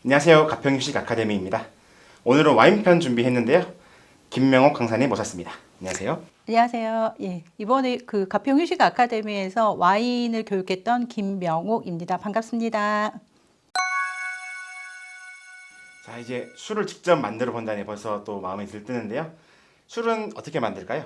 안녕하세요. 가평유식 아카데미입니다. 오늘은 와인편 준비했는데요. 김명옥 강사님 모셨습니다. 안녕하세요. 안녕하세요. 예, 이번에 그 가평유식 아카데미에서 와인을 교육했던 김명옥입니다. 반갑습니다. 자, 이제 술을 직접 만들어 본다니 벌써 또 마음에 들뜨는데요. 술은 어떻게 만들까요?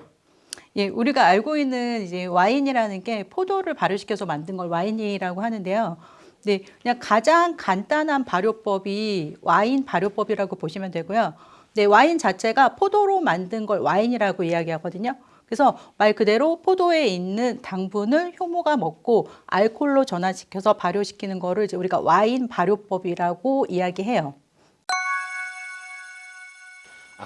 예, 우리가 알고 있는 이제 와인이라는 게 포도를 발효시켜서 만든 걸 와인이라고 하는데요. 네, 그냥 가장 간단한 발효법이 와인 발효법이라고 보시면 되고요. 네, 와인 자체가 포도로 만든 걸 와인이라고 이야기하거든요. 그래서 말 그대로 포도에 있는 당분을 효모가 먹고 알코올로 전환시켜서 발효시키는 거를 이제 우리가 와인 발효법이라고 이야기해요.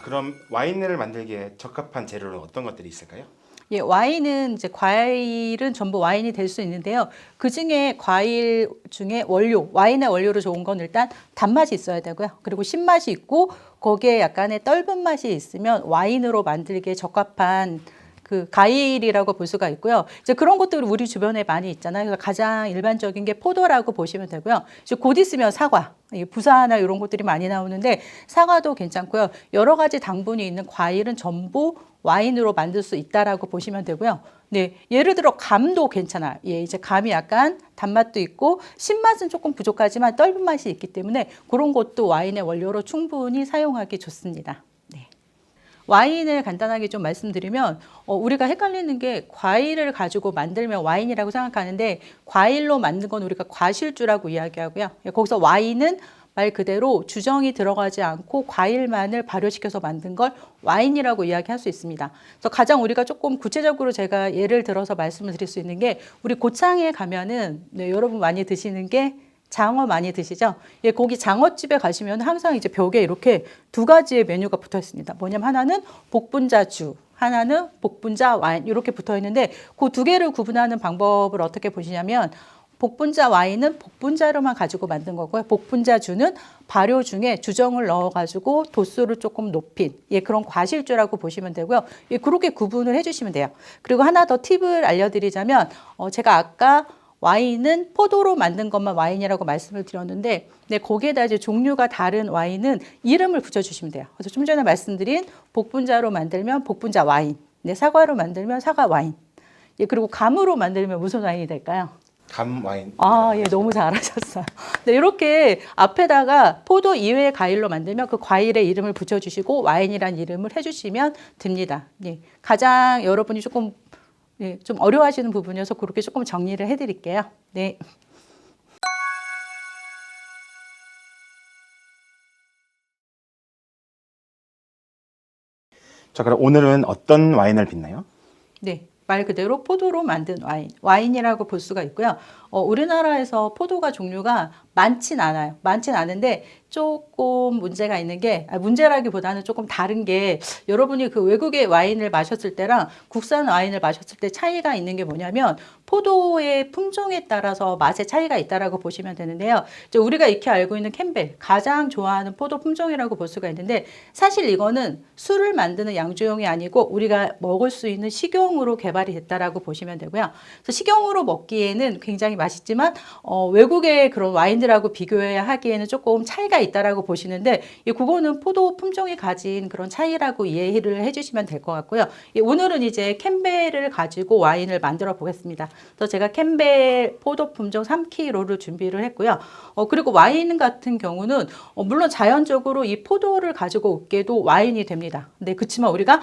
그럼 와인을 만들기에 적합한 재료는 어떤 것들이 있을까요? 예, 와인은 이제 과일은 전부 와인이 될 수 있는데요. 그 중에 과일 중에 원료, 와인의 원료로 좋은 건 일단 단맛이 있어야 되고요. 그리고 신맛이 있고 거기에 약간의 떫은 맛이 있으면 와인으로 만들기에 적합한 그 과일이라고 볼 수가 있고요. 이제 그런 것들이 우리 주변에 많이 있잖아요. 그래서 가장 일반적인 게 포도라고 보시면 되고요. 이제 곧 있으면 사과, 부사나 이런 것들이 많이 나오는데 사과도 괜찮고요. 여러 가지 당분이 있는 과일은 전부 와인으로 만들 수 있다라고 보시면 되고요. 네, 예를 들어 감도 괜찮아요. 예, 이제 감이 약간 단맛도 있고 신맛은 조금 부족하지만 떫은 맛이 있기 때문에 그런 것도 와인의 원료로 충분히 사용하기 좋습니다. 와인을 간단하게 좀 말씀드리면 우리가 헷갈리는 게 과일을 가지고 만들면 와인이라고 생각하는데 과일로 만든 건 우리가 과실주라고 이야기하고요. 거기서 와인은 말 그대로 주정이 들어가지 않고 과일만을 발효시켜서 만든 걸 와인이라고 이야기할 수 있습니다. 그래서 가장 우리가 조금 구체적으로 제가 예를 들어서 말씀을 드릴 수 있는 게 우리 고창에 가면은 네, 여러분 많이 드시는 게 장어 많이 드시죠? 예, 거기 장어집에 가시면 항상 이제 벽에 이렇게 두 가지의 메뉴가 붙어 있습니다. 뭐냐면 하나는 복분자주, 하나는 복분자 와인 이렇게 붙어 있는데 그 두 개를 구분하는 방법을 어떻게 보시냐면 복분자 와인은 복분자로만 가지고 만든 거고요. 복분자주는 발효 중에 주정을 넣어가지고 도수를 조금 높인 그런 과실주라고 보시면 되고요. 그렇게 구분을 해주시면 돼요. 그리고 하나 더 팁을 알려드리자면 제가 아까 와인은 포도로 만든 것만 와인이라고 말씀을 드렸는데 거기에다 이제 종류가 다른 와인은 이름을 붙여주시면 돼요. 그래서 좀 전에 말씀드린 복분자로 만들면 복분자 와인, 사과로 만들면 사과 와인, 그리고 감으로 만들면 무슨 와인이 될까요? 감 와인. 예, 너무 잘하셨어요. 네, 이렇게 앞에다가 포도 이외의 과일로 만들면 그 과일의 이름을 붙여주시고 와인이란 이름을 해주시면 됩니다. 가장 여러분이 조금 좀 어려워하시는 부분이어서 그렇게 조금 정리를 해드릴게요. 네. 자, 그럼 오늘은 어떤 와인을 빚나요? 네. 말 그대로 포도로 만든 와인이라고 볼 수가 있고요. 우리나라에서 포도가 종류가 많진 않아요. 많진 않은데 조금 문제가 있는 게 문제라기보다는 조금 다른 게 여러분이 그 외국의 와인을 마셨을 때랑 국산 와인을 마셨을 때 차이가 있는 게 뭐냐면 포도의 품종에 따라서 맛의 차이가 있다라고 보시면 되는데요. 이제 우리가 익히 알고 있는 캠벨 가장 좋아하는 포도 품종이라고 볼 수가 있는데 사실 이거는 술을 만드는 양조용이 아니고 우리가 먹을 수 있는 식용으로 개발이 됐다라고 보시면 되고요. 그래서 식용으로 먹기에는 굉장히 맛있지만 외국의 그런 와인들하고 비교해야 하기에는 조금 차이가 있다라고 보시는데 그거는 포도 품종이 가진 그런 차이라고 이해를 해주시면 될 것 같고요. 오늘은 이제 캠벨을 가지고 와인을 만들어 보겠습니다. 그래서 제가 캠벨 포도 품종 3kg를 준비를 했고요. 그리고 와인 같은 경우는 물론 자연적으로 이 포도를 가지고 얻게도 와인이 됩니다. 근데 그렇지만 우리가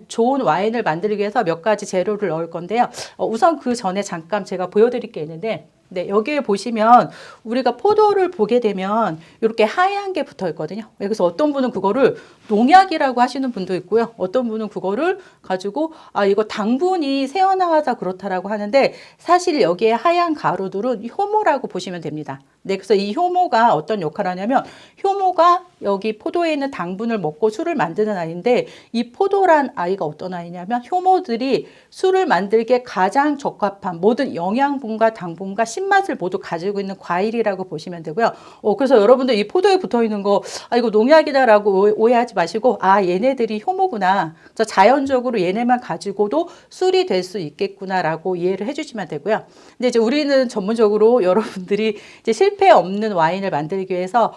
좋은 와인을 만들기 위해서 몇 가지 재료를 넣을 건데요. 우선 그 전에 잠깐 제가 보여드릴 게 있는데 여기에 보시면 우리가 포도를 보게 되면 이렇게 하얀 게 붙어 있거든요. 그래서 어떤 분은 그거를 농약이라고 하시는 분도 있고요. 어떤 분은 그거를 가지고 이거 당분이 새어나와서 그렇다라고 하는데 사실 여기에 하얀 가루들은 효모라고 보시면 됩니다. 네, 그래서 이 효모가 어떤 역할을 하냐면 효모가 여기 포도에 있는 당분을 먹고 술을 만드는 아이인데 이 포도란 아이가 어떤 아이냐면 효모들이 술을 만들기에 가장 적합한 모든 영양분과 당분과 신맛을 모두 가지고 있는 과일이라고 보시면 되고요. 그래서 여러분들 이 포도에 붙어 있는 거 이거 농약이다라고 오해하지 마시고 얘네들이 효모구나. 그래서 자연적으로 얘네만 가지고도 술이 될 수 있겠구나라고 이해를 해주시면 되고요. 근데 이제 우리는 전문적으로 여러분들이 이제 실패 없는 와인을 만들기 위해서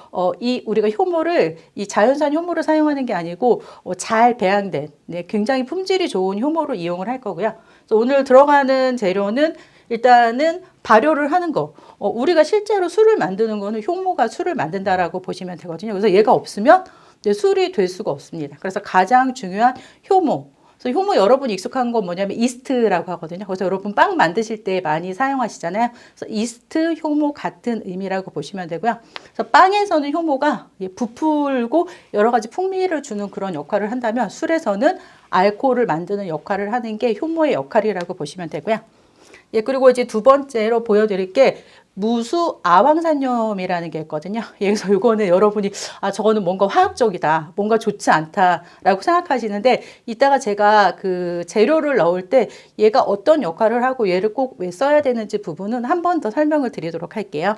우리가 효모를 이 자연산 효모를 사용하는 게 아니고 잘 배양된 굉장히 품질이 좋은 효모를 이용을 할 거고요. 그래서 오늘 들어가는 재료는 일단은 발효를 하는 거. 우리가 실제로 술을 만드는 거는 효모가 술을 만든다라고 보시면 되거든요. 그래서 얘가 없으면 술이 될 수가 없습니다. 그래서 가장 중요한 효모. 그래서 효모 여러분이 익숙한 건 뭐냐면 이스트라고 하거든요. 그래서 여러분 빵 만드실 때 많이 사용하시잖아요. 그래서 이스트, 효모 같은 의미라고 보시면 되고요. 그래서 빵에서는 효모가 부풀고 여러 가지 풍미를 주는 그런 역할을 한다면 술에서는 알코올을 만드는 역할을 하는 게 효모의 역할이라고 보시면 되고요. 그리고 이제 두 번째로 보여드릴 게 무수 아황산염이라는 게 있거든요. 그래서 이거는 여러분이 저거는 뭔가 화학적이다, 뭔가 좋지 않다라고 생각하시는데 이따가 제가 그 재료를 넣을 때 얘가 어떤 역할을 하고 얘를 꼭 왜 써야 되는지 부분은 한 번 더 설명을 드리도록 할게요.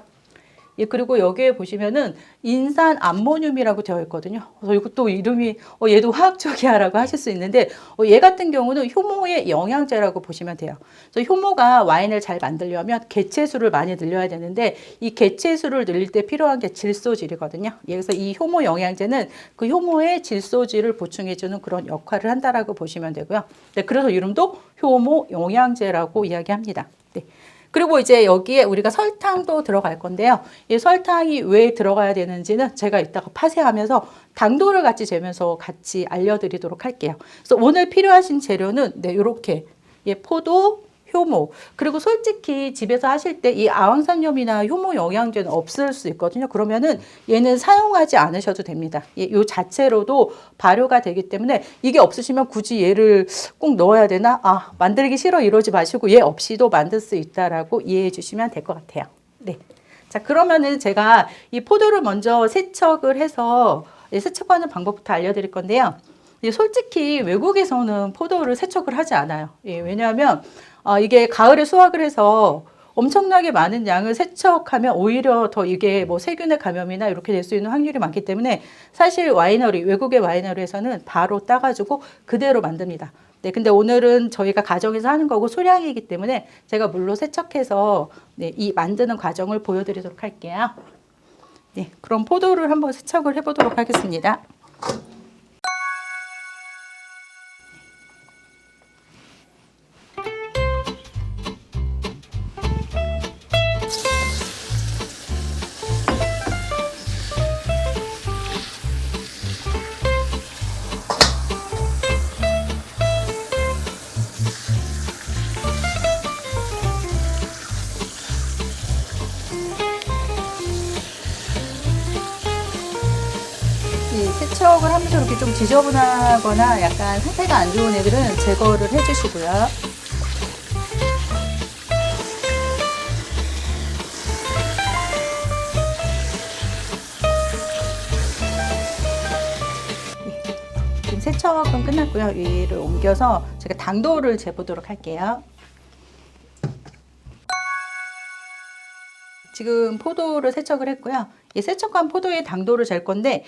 그리고 여기에 보시면은 인산 암모늄이라고 되어 있거든요. 그래서 이것도 이름이 얘도 화학적이야 라고 하실 수 있는데 얘 같은 경우는 효모의 영양제라고 보시면 돼요. 그래서 효모가 와인을 잘 만들려면 개체수를 많이 늘려야 되는데 이 개체수를 늘릴 때 필요한 게 질소질이거든요. 그래서 이 효모 영양제는 그 효모의 질소질을 보충해주는 그런 역할을 한다라고 보시면 되고요. 그래서 이름도 효모 영양제라고 이야기합니다. 그리고 이제 여기에 우리가 설탕도 들어갈 건데요. 이 설탕이 왜 들어가야 되는지는 제가 이따가 파쇄하면서 당도를 같이 재면서 같이 알려드리도록 할게요. 그래서 오늘 필요하신 재료는 이렇게 포도, 효모. 그리고 솔직히 집에서 하실 때 이 아황산염이나 효모 영양제는 없을 수 있거든요. 그러면은 얘는 사용하지 않으셔도 됩니다. 이 자체로도 발효가 되기 때문에 이게 없으시면 굳이 얘를 꼭 넣어야 되나? 만들기 싫어 이러지 마시고 얘 없이도 만들 수 있다라고 이해해 주시면 될 것 같아요. 네. 자, 그러면은 제가 이 포도를 먼저 세척을 해서 세척하는 방법부터 알려드릴 건데요. 솔직히 외국에서는 포도를 세척을 하지 않아요. 왜냐하면 이게 가을에 수확을 해서 엄청나게 많은 양을 세척하면 오히려 더 이게 세균의 감염이나 이렇게 될 수 있는 확률이 많기 때문에 사실 외국의 와이너리에서는 바로 따가지고 그대로 만듭니다. 근데 오늘은 저희가 가정에서 하는 거고 소량이기 때문에 제가 물로 세척해서 이 만드는 과정을 보여드리도록 할게요. 그럼 포도를 한번 세척을 해보도록 하겠습니다. 세척을 하면서 이렇게 좀 지저분하거나 약간 상태가 안 좋은 애들은 제거를 해주시고요. 지금 세척은 끝났고요. 위를 옮겨서 제가 당도를 재보도록 할게요. 지금 포도를 세척을 했고요. 이 세척한 포도의 당도를 잴 건데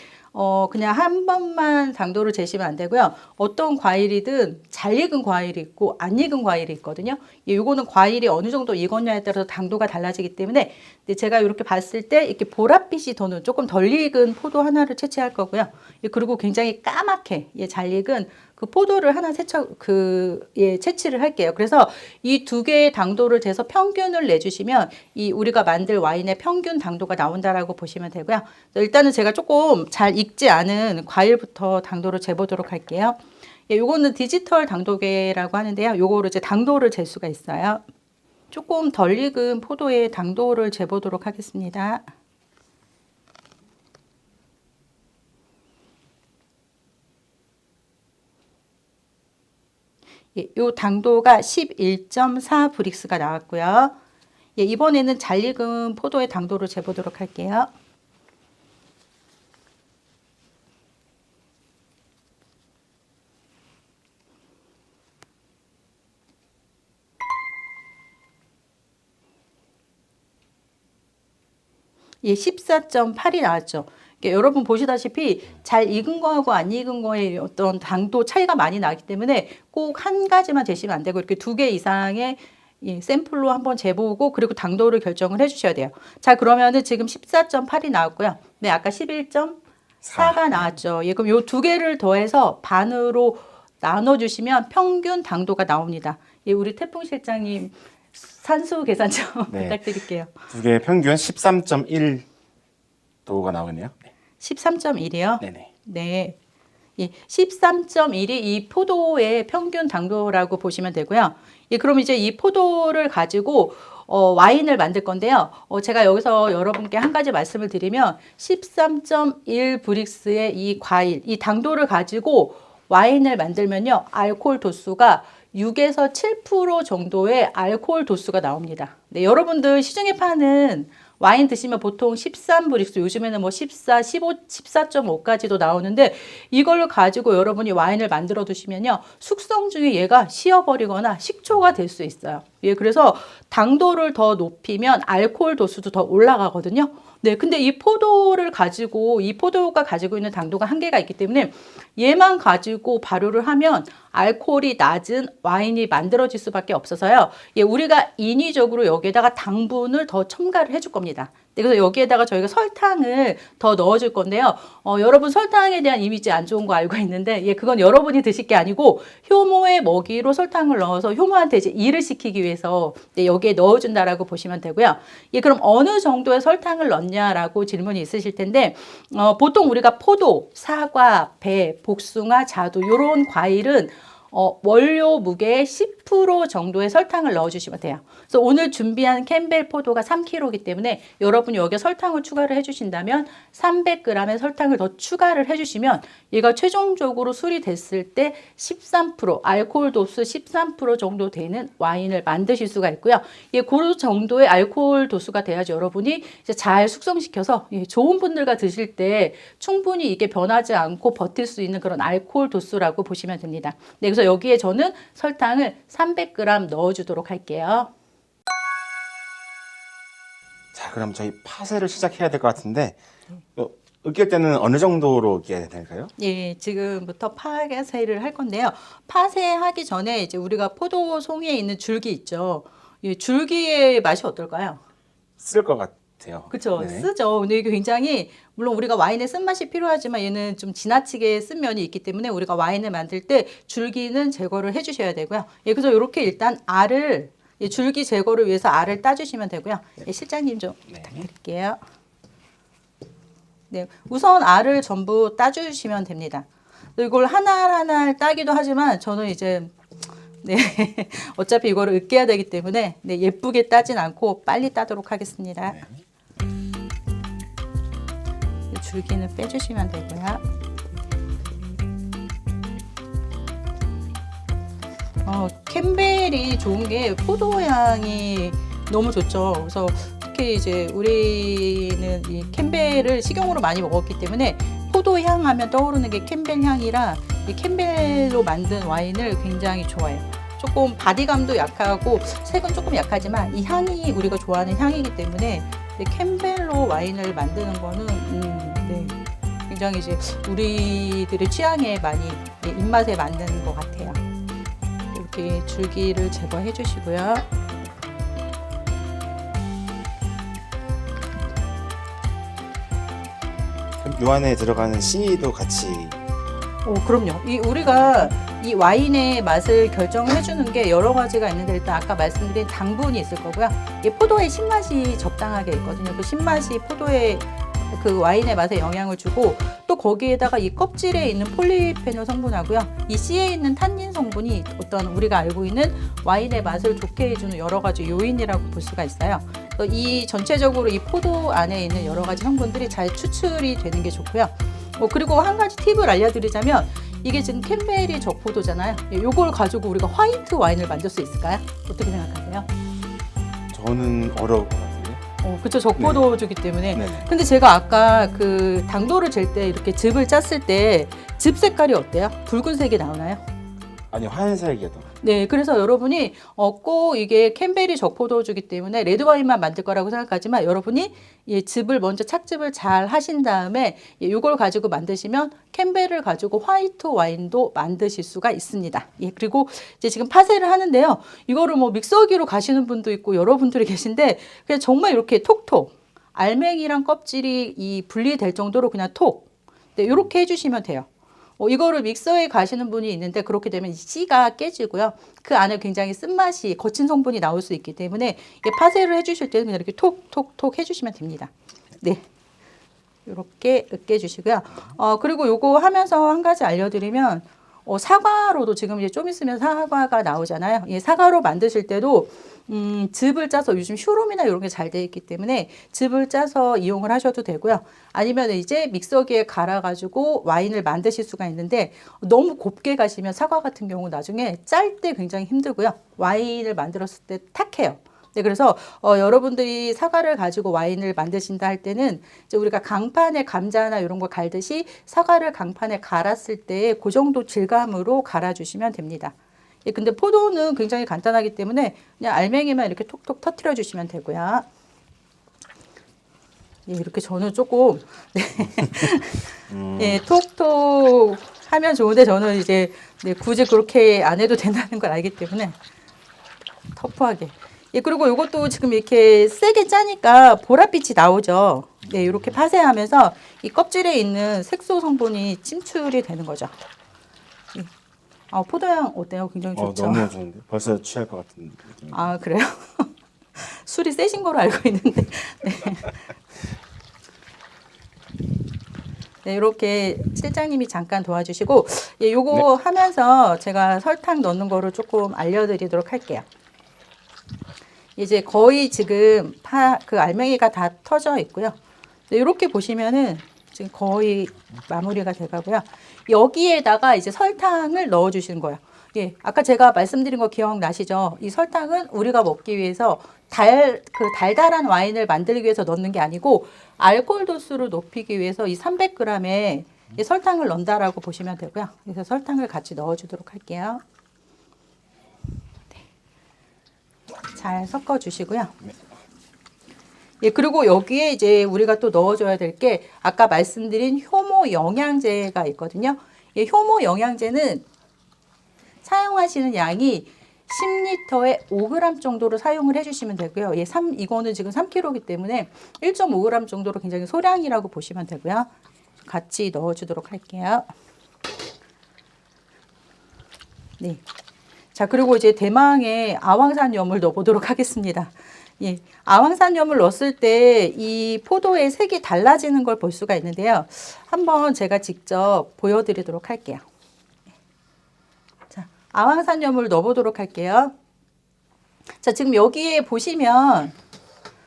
그냥 한 번만 당도를 재시면 안 되고요. 어떤 과일이든 잘 익은 과일이 있고 안 익은 과일이 있거든요. 이거는 과일이 어느 정도 익었냐에 따라서 당도가 달라지기 때문에 제가 이렇게 봤을 때 이렇게 보랏빛이 도는 조금 덜 익은 포도 하나를 채취할 거고요. 그리고 굉장히 까맣게 잘 익은 그 포도를 하나 채취를 할게요. 그래서 이 두 개의 당도를 재서 평균을 내주시면 우리가 만들 와인의 평균 당도가 나온다라고 보시면 되고요. 일단은 제가 조금 잘 익지 않은 과일부터 당도를 재보도록 할게요. 요거는 디지털 당도계라고 하는데요. 요거로 이제 당도를 잴 수가 있어요. 조금 덜 익은 포도의 당도를 재보도록 하겠습니다. 요 당도가 11.4 브릭스가 나왔고요. 예, 이번에는 잘 익은 포도의 당도를 재보도록 할게요. 예, 14.8이 나왔죠. 여러분 보시다시피 잘 익은 거하고 안 익은 거에 어떤 당도 차이가 많이 나기 때문에 꼭 한 가지만 재시면 안 되고 이렇게 2개 이상의 샘플로 한번 재보고 그리고 당도를 결정을 해주셔야 돼요. 자, 그러면은 지금 14.8이 나왔고요. 네, 아까 11.4가 나왔죠. 예, 그럼 요 2개를 더해서 반으로 나눠주시면 평균 당도가 나옵니다. 예, 우리 태풍 실장님 산수 계산 좀 네. 부탁드릴게요. 두 개 평균 13.1도가 나오겠네요. 13.1이요? 네네. 네. 예, 13.1이 이 포도의 평균 당도라고 보시면 되고요. 예, 그럼 이제 이 포도를 가지고 와인을 만들 건데요. 제가 여기서 여러분께 한 가지 말씀을 드리면 13.1 브릭스의 이 과일, 이 당도를 가지고 와인을 만들면요. 알코올 도수가 6에서 7% 정도의 알코올 도수가 나옵니다. 네, 여러분들 시중에 파는 와인 드시면 보통 13브릭스, 요즘에는 뭐 14, 15, 14.5까지도 나오는데 이걸 가지고 여러분이 와인을 만들어 두시면요. 숙성 중에 얘가 식어버리거나 식초가 될 수 있어요. 예, 그래서 당도를 더 높이면 알코올 도수도 더 올라가거든요. 네, 근데 이 포도를 가지고 이 포도가 가지고 있는 당도가 한계가 있기 때문에 얘만 가지고 발효를 하면 알코올이 낮은 와인이 만들어질 수밖에 없어서요. 예, 우리가 인위적으로 여기에다가 당분을 더 첨가를 해줄 겁니다. 네, 그래서 여기에다가 저희가 설탕을 더 넣어줄 건데요. 여러분 설탕에 대한 이미지 안 좋은 거 알고 있는데, 예, 그건 여러분이 드실 게 아니고 효모의 먹이로 설탕을 넣어서 효모한테 이제 일을 시키기 위해서 네, 여기에 넣어준다라고 보시면 되고요. 예, 그럼 어느 정도의 설탕을 넣냐라고 질문이 있으실 텐데, 보통 우리가 포도, 사과, 배, 복숭아, 자두 이런 과일은 원료 무게의 10% 정도의 설탕을 넣어주시면 돼요. 그래서 오늘 준비한 캠벨 포도가 3kg이기 때문에 여러분이 여기에 설탕을 추가를 해주신다면 300g의 설탕을 더 추가를 해주시면 얘가 최종적으로 술이 됐을 때 13%, 알코올 도수 13% 정도 되는 와인을 만드실 수가 있고요. 예, 그 정도의 알코올 도수가 돼야지 여러분이 이제 잘 숙성시켜서 좋은 분들과 드실 때 충분히 이게 변하지 않고 버틸 수 있는 그런 알코올 도수라고 보시면 됩니다. 네, 그래서 여기에 저는 설탕을 300g 넣어주도록 할게요. 자, 그럼 저희 파쇄를 시작해야 될 것 같은데 으깰 때는 어느 정도로 으깨야 될까요? 예, 지금부터 파쇄를 할 건데요. 파쇄하기 전에 이제 우리가 포도 송이에 있는 줄기 있죠. 이 줄기의 맛이 어떨까요? 쓸 것 같아요. 그렇죠. 네네. 쓰죠. 근데 이게 굉장히 물론 우리가 와인에 쓴맛이 필요하지만 얘는 좀 지나치게 쓴 면이 있기 때문에 우리가 와인을 만들 때 줄기는 제거를 해주셔야 되고요. 예, 그래서 이렇게 일단 알을 줄기 제거를 위해서 알을 따주시면 되고요. 예, 실장님 좀 부탁드릴게요. 네, 우선 알을 전부 따주시면 됩니다. 이걸 하나하나 따기도 하지만 저는 이제 네, 어차피 이거를 으깨야 되기 때문에 네, 예쁘게 따진 않고 빨리 따도록 하겠습니다. 줄기는 빼주시면 되고요. 캠벨이 좋은 게 포도 향이 너무 좋죠. 그래서 특히 이제 우리는 이 캠벨을 식용으로 많이 먹었기 때문에 포도 향 하면 떠오르는 게 캠벨 향이라 이 캠벨로 만든 와인을 굉장히 좋아해요. 조금 바디감도 약하고 색은 조금 약하지만 이 향이 우리가 좋아하는 향이기 때문에 캠벨로 와인을 만드는 거는 네, 굉장히 이제 우리들의 취향에 많이 입맛에 맞는 것 같아요. 이렇게 줄기를 제거해 주시고요. 요 안에 들어가는 씨도 같이. 그럼요. 우리가 이 와인의 맛을 결정을 해주는 게 여러 가지가 있는데 일단 아까 말씀드린 당분이 있을 거고요. 이 포도의 신맛이 적당하게 있거든요. 그 신맛이 포도의 그 와인의 맛에 영향을 주고 또 거기에다가 이 껍질에 있는 폴리페놀 성분하고요. 이 씨에 있는 탄닌 성분이 어떤 우리가 알고 있는 와인의 맛을 좋게 해주는 여러 가지 요인이라고 볼 수가 있어요. 이 전체적으로 이 포도 안에 있는 여러 가지 성분들이 잘 추출이 되는 게 좋고요. 그리고 한 가지 팁을 알려드리자면 이게 지금 캠벨이 적포도잖아요. 이걸 가지고 우리가 화이트 와인을 만들 수 있을까요? 어떻게 생각하세요? 저 저는 어려울 것 같은데. 그쵸. 적포도주기 때문에. 네. 근데 제가 아까 그 당도를 잴 때 이렇게 즙을 짰을 때 즙 색깔이 어때요? 붉은색이 나오나요? 아니 하얀색이더. 네, 그래서 여러분이 꼭 이게 캔베리 적포도주기 때문에 레드와인만 만들 거라고 생각하지만 여러분이 이 즙을 먼저 착즙을 잘 하신 다음에 이걸 가지고 만드시면 캔베리를 가지고 화이트 와인도 만드실 수가 있습니다. 예, 그리고 이제 지금 파쇄를 하는데요. 이거를 뭐 믹서기로 가시는 분도 있고 여러분들이 계신데 그냥 정말 이렇게 톡톡 알맹이랑 껍질이 이 분리될 정도로 그냥 톡 네, 이렇게 해주시면 돼요. 이거를 믹서에 가시는 분이 있는데 그렇게 되면 이 씨가 깨지고요. 그 안에 굉장히 쓴맛이 거친 성분이 나올 수 있기 때문에 파쇄를 해주실 때는 그냥 이렇게 톡톡톡 해주시면 됩니다. 네, 이렇게 으깨주시고요. 그리고 요거 하면서 한 가지 알려드리면 사과로도 지금 이제 좀 있으면 사과가 나오잖아요. 예, 사과로 만드실 때도 즙을 짜서 요즘 슈롬이나 이런 게 잘 돼 있기 때문에 즙을 짜서 이용을 하셔도 되고요. 아니면 이제 믹서기에 갈아가지고 와인을 만드실 수가 있는데 너무 곱게 가시면 사과 같은 경우 나중에 짤 때 굉장히 힘들고요. 와인을 만들었을 때 탁해요. 네, 그래서 여러분들이 사과를 가지고 와인을 만드신다 할 때는 이제 우리가 강판에 감자나 이런 거 갈듯이 사과를 강판에 갈았을 때 그 정도 질감으로 갈아주시면 됩니다. 예, 근데 포도는 굉장히 간단하기 때문에 그냥 알맹이만 이렇게 톡톡 터트려 주시면 되고요. 예, 이렇게 저는 조금 네. 예, 톡톡 하면 좋은데 저는 이제 네, 굳이 그렇게 안 해도 된다는 걸 알기 때문에 터프하게. 예, 그리고 이것도 지금 이렇게 세게 짜니까 보랏빛이 나오죠. 네, 이렇게 파쇄하면서 이 껍질에 있는 색소 성분이 침출이 되는 거죠. 예. 포도향 어때요? 굉장히 좋죠. 너무 좋은데. 벌써 취할 것 같은 느낌. 아, 그래요? 술이 세신 거로 알고 있는데. 네. 네, 이렇게 실장님이 잠깐 도와주시고, 예, 요거 네. 하면서 제가 설탕 넣는 거를 조금 알려드리도록 할게요. 이제 거의 지금 그 알맹이가 다 터져 있고요. 네, 이렇게 보시면은 지금 거의 마무리가 돼가고요. 여기에다가 이제 설탕을 넣어 주시는 거예요. 예, 아까 제가 말씀드린 거 기억나시죠? 이 설탕은 우리가 먹기 위해서 그 달달한 와인을 만들기 위해서 넣는 게 아니고 알코올 도수를 높이기 위해서 이 300g에 이 설탕을 넣는다라고 보시면 되고요. 그래서 설탕을 같이 넣어 주도록 할게요. 잘 섞어 주시고요. 예, 그리고 여기에 이제 우리가 또 넣어줘야 될 게 아까 말씀드린 효모 영양제가 있거든요. 예, 효모 영양제는 사용하시는 양이 10리터에 5g 정도로 사용을 해주시면 되고요. 예, 이거는 지금 3kg이기 때문에 1.5g 정도로 굉장히 소량이라고 보시면 되고요. 같이 넣어주도록 할게요. 네. 자, 그리고 이제 대망의 아황산염을 넣어보도록 하겠습니다. 예, 아황산염을 넣었을 때 이 포도의 색이 달라지는 걸 볼 수가 있는데요. 한번 제가 직접 보여드리도록 할게요. 자, 아황산염을 넣어보도록 할게요. 자, 지금 여기에 보시면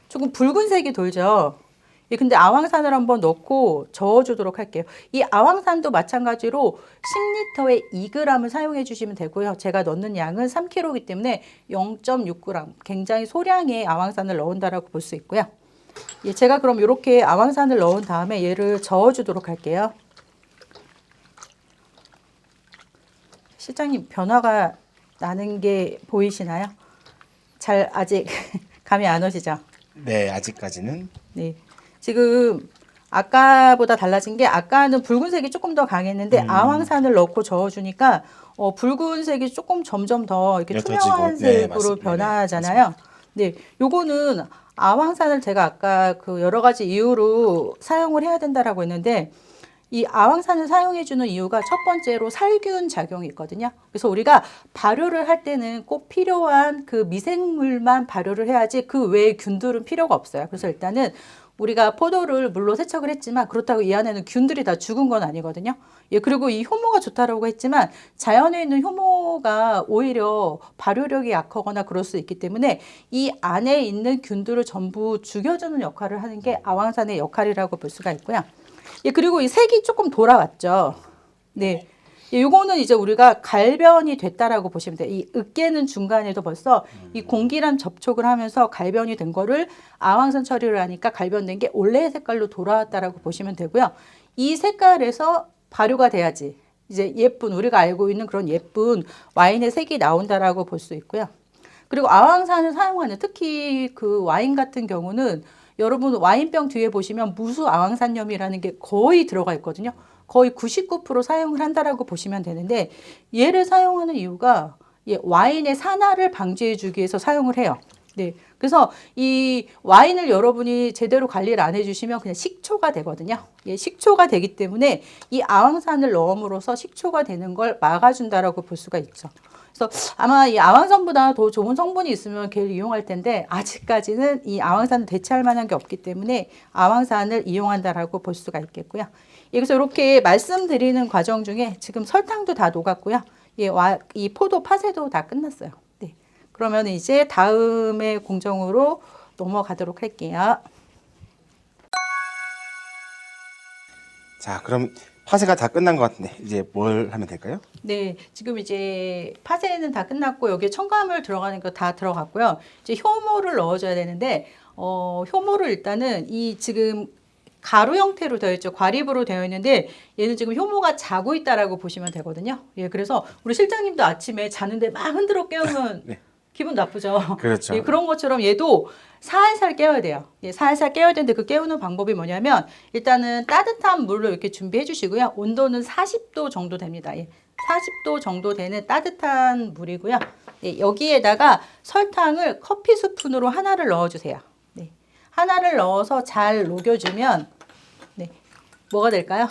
조금 붉은색이 돌죠. 예, 근데 아황산을 한번 넣고 저어주도록 할게요. 이 아황산도 마찬가지로 10리터에 2g을 사용해 주시면 되고요. 제가 넣는 양은 3kg이기 때문에 0.6g, 굉장히 소량의 아황산을 넣은다라고 볼 수 있고요. 예, 제가 그럼 이렇게 아황산을 넣은 다음에 얘를 저어주도록 할게요. 실장님, 변화가 나는 게 보이시나요? 잘 아직 감이 안 오시죠? 네, 아직까지는. 네. 지금 아까보다 달라진 게 아까는 붉은색이 조금 더 강했는데 아황산을 넣고 저어주니까 붉은색이 조금 점점 더 이렇게 투명한 색으로 변하잖아요. 네, 요거는 아황산을 제가 아까 그 여러 가지 이유로 사용을 해야 된다라고 했는데 이 아황산을 사용해주는 이유가 첫 번째로 살균 작용이 있거든요. 그래서 우리가 발효를 할 때는 꼭 필요한 그 미생물만 발효를 해야지 그 외의 균들은 필요가 없어요. 그래서 일단은 우리가 포도를 물로 세척을 했지만 그렇다고 이 안에는 균들이 다 죽은 건 아니거든요. 예, 그리고 이 효모가 좋다라고 했지만 자연에 있는 효모가 오히려 발효력이 약하거나 그럴 수 있기 때문에 이 안에 있는 균들을 전부 죽여주는 역할을 하는 게 아황산의 역할이라고 볼 수가 있고요. 예, 그리고 이 색이 조금 돌아왔죠. 네. 예, 요거는 이제 우리가 갈변이 됐다라고 보시면 돼요. 이 으깨는 중간에도 벌써 이 공기랑 접촉을 하면서 갈변이 된 거를 아황산 처리를 하니까 갈변된 게 원래의 색깔로 돌아왔다라고 보시면 되고요. 이 색깔에서 발효가 돼야지 이제 예쁜 우리가 알고 있는 그런 예쁜 와인의 색이 나온다라고 볼 수 있고요. 그리고 아황산을 사용하는 특히 그 와인 같은 경우는 여러분 와인병 뒤에 보시면 무수 아황산염이라는 게 거의 들어가 있거든요. 거의 99% 사용을 한다라고 보시면 되는데 얘를 사용하는 이유가 와인의 산화를 방지해 주기 위해서 사용을 해요. 네. 그래서 이 와인을 여러분이 제대로 관리를 안 해주시면 그냥 식초가 되거든요. 예, 식초가 되기 때문에 이 아황산을 넣음으로써 식초가 되는 걸 막아준다라고 볼 수가 있죠. 그래서 아마 이 아황산보다 더 좋은 성분이 있으면 걔를 이용할 텐데 아직까지는 이 아황산을 대체할 만한 게 없기 때문에 아황산을 이용한다라고 볼 수가 있겠고요. 예, 그래서 이렇게 말씀드리는 과정 중에 지금 설탕도 다 녹았고요. 예, 이 포도 파쇄도 다 끝났어요. 네. 그러면 이제 다음의 공정으로 넘어가도록 할게요. 자, 그럼 파쇄가 다 끝난 것 같은데 이제 뭘 하면 될까요? 네, 지금 이제 파쇄는 다 끝났고 여기에 첨가물 들어가는 거 다 들어갔고요. 이제 효모를 넣어줘야 되는데 효모를 일단은 이 지금 가루 형태로 되어 있죠. 과립으로 되어 있는데 얘는 지금 효모가 자고 있다라고 보시면 되거든요. 예, 그래서 우리 실장님도 아침에 자는데 막 흔들어 깨우면 네. 기분 나쁘죠. 그렇죠. 예, 그런 것처럼 얘도 살살 깨워야 돼요. 예, 살살 깨워야 되는데 그 깨우는 방법이 뭐냐면 일단은 따뜻한 물로 이렇게 준비해 주시고요. 온도는 40도 정도 됩니다. 예, 40도 정도 되는 따뜻한 물이고요. 예, 여기에다가 설탕을 커피 스푼으로 하나를 넣어주세요. 네, 하나를 넣어서 잘 녹여주면 네, 뭐가 될까요?